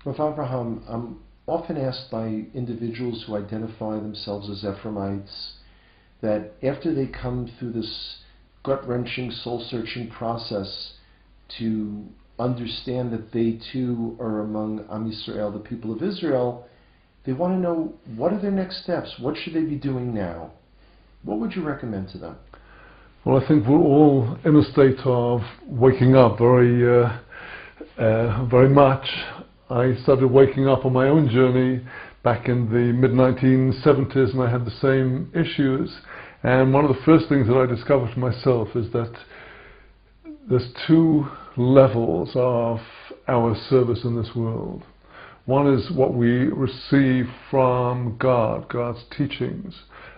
Rav Avraham, I'm often asked by individuals who identify themselves as Ephraimites that after they come through this gut-wrenching, soul-searching process to understand that they too are among Am Yisrael, the people of Israel, they want to know, what are their next steps? What should they be doing now? What would you recommend to them? Well, I think we're all in a state of waking up very much. I started waking up on my own journey back in the mid-1970s, and I had the same issues. And one of the first things that I discovered for myself is that there's two levels of our service in this world. One is what we receive from God, God's teachings,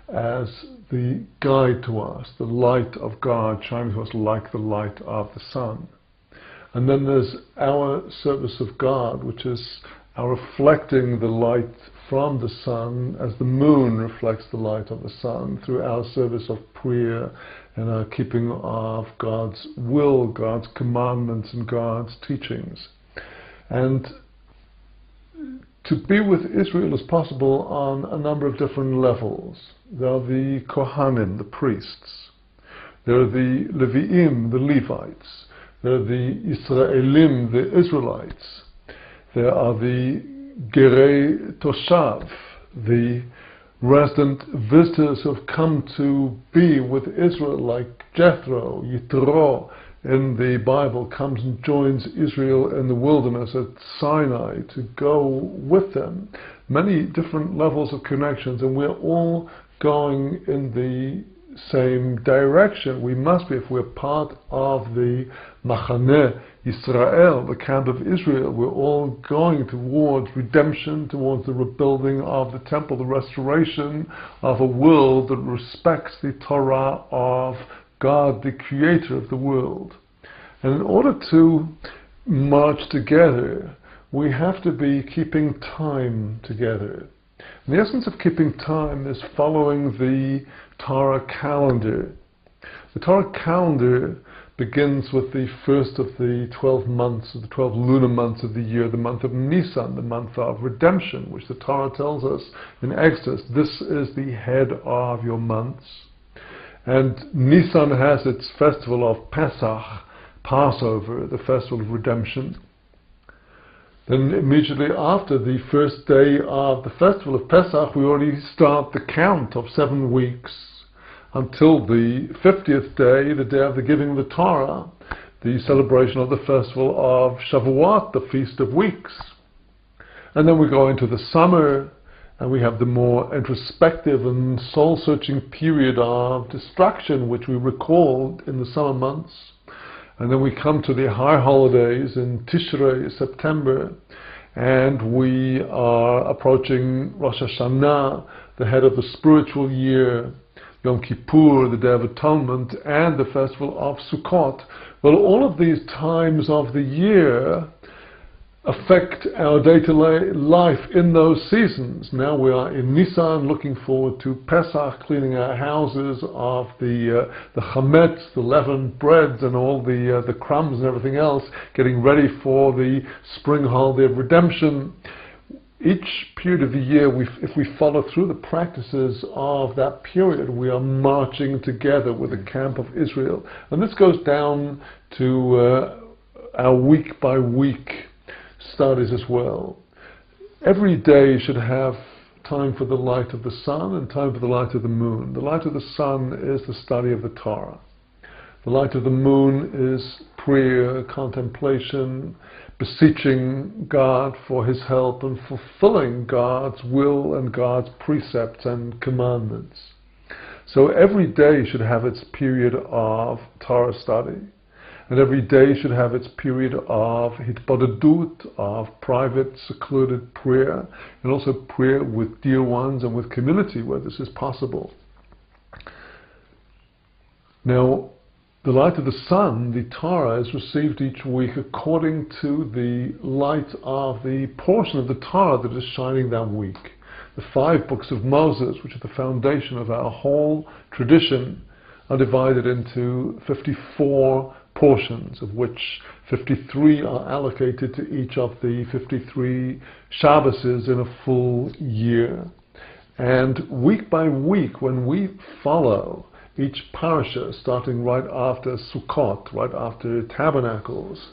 as the guide to us, the light of God shining to us like the light of the sun. And then there's our service of God, which is our reflecting the light from the sun as the moon reflects the light of the sun through our service of prayer and our keeping of God's will, God's commandments and God's teachings. And to be with Israel is possible on a number of different levels. There are the Kohanim, the priests. There are the Leviim, the Levites. There are the Israelim, the Israelites. There are the Gerei Toshav, the resident visitors who have come to be with Israel, like Jethro, Yitro in the Bible, comes and joins Israel in the wilderness at Sinai to go with them. Many different levels of connections, and we're all going in the same direction. We must be, if we're part of the Machaneh Israel, the camp of Israel, we're all going towards redemption, towards the rebuilding of the temple, the restoration of a world that respects the Torah of God, the creator of the world. And in order to march together, we have to be keeping time together. And the essence of keeping time is following the Torah calendar. The Torah calendar begins with the first of the 12 months, of the 12 lunar months of the year, the month of Nisan, the month of redemption, which the Torah tells us in Exodus, this is the head of your months. And Nisan has its festival of Pesach, Passover, the festival of redemption. Then immediately after the first day of the festival of Pesach, we already start the count of 7 weeks until the 50th day, the day of the giving of the Torah, the celebration of the festival of Shavuot, the Feast of Weeks. And then we go into the summer, and we have the more introspective and soul-searching period of destruction, which we recall in the summer months. And then we come to the high holidays in Tishrei, September, and we are approaching Rosh Hashanah, the head of the spiritual year, Yom Kippur, the Day of Atonement, and the festival of Sukkot. Well, all of these times of the year affect our day-to-day life in those seasons. Now we are in Nisan, looking forward to Pesach, cleaning our houses of the chametz, the leavened breads, and all the crumbs and everything else, getting ready for the spring holiday of redemption. Each period of the year, if we follow through the practices of that period, we are marching together with the camp of Israel. And this goes down to our week-by-week studies as well. Every day should have time for the light of the sun and time for the light of the moon. The light of the sun is the study of the Torah. The light of the moon is prayer, contemplation, beseeching God for His help and fulfilling God's will and God's precepts and commandments. So every day should have its period of Torah study. And every day should have its period of hitbodedut, of private, secluded prayer, and also prayer with dear ones and with community where this is possible. Now, the light of the sun, the Torah, is received each week according to the light of the portion of the Torah that is shining that week. The 5 books of Moses, which are the foundation of our whole tradition, are divided into 54 portions, of which 53 are allocated to each of the 53 Shabbases in a full year. And week by week, when we follow each parasha, starting right after Sukkot, right after Tabernacles,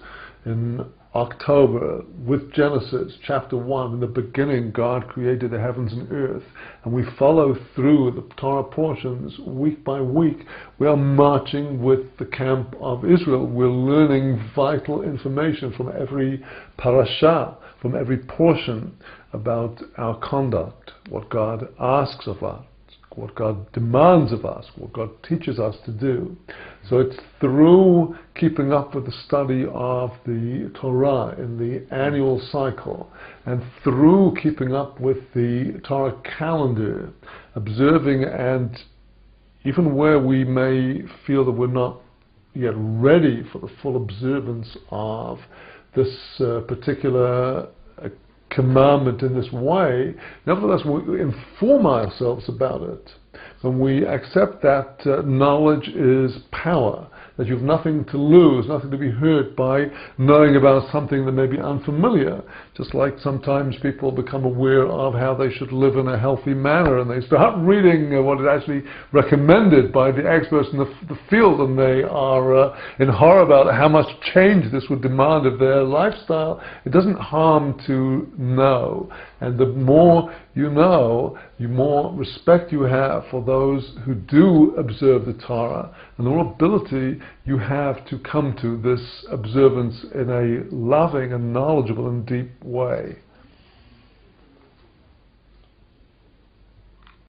in October, with Genesis chapter 1, in the beginning God created the heavens and earth, and we follow through the Torah portions week by week, we are marching with the camp of Israel. We're learning vital information from every parasha, from every portion, about our conduct, what God asks of us, what God demands of us, what God teaches us to do. So it's through keeping up with the study of the Torah in the annual cycle, and through keeping up with the Torah calendar, observing, and even where we may feel that we're not yet ready for the full observance of this particular commandment in this way, nevertheless we inform ourselves about it. When we accept that knowledge is power, that you've nothing to lose, nothing to be hurt by knowing about something that may be unfamiliar. Just like sometimes people become aware of how they should live in a healthy manner, and they start reading what is actually recommended by the experts in the field, and they are in horror about how much change this would demand of their lifestyle. It doesn't harm to know, and the more you know, the more respect you have for those who do observe the Torah, and the more ability you have to come to this observance in a loving and knowledgeable and deep way.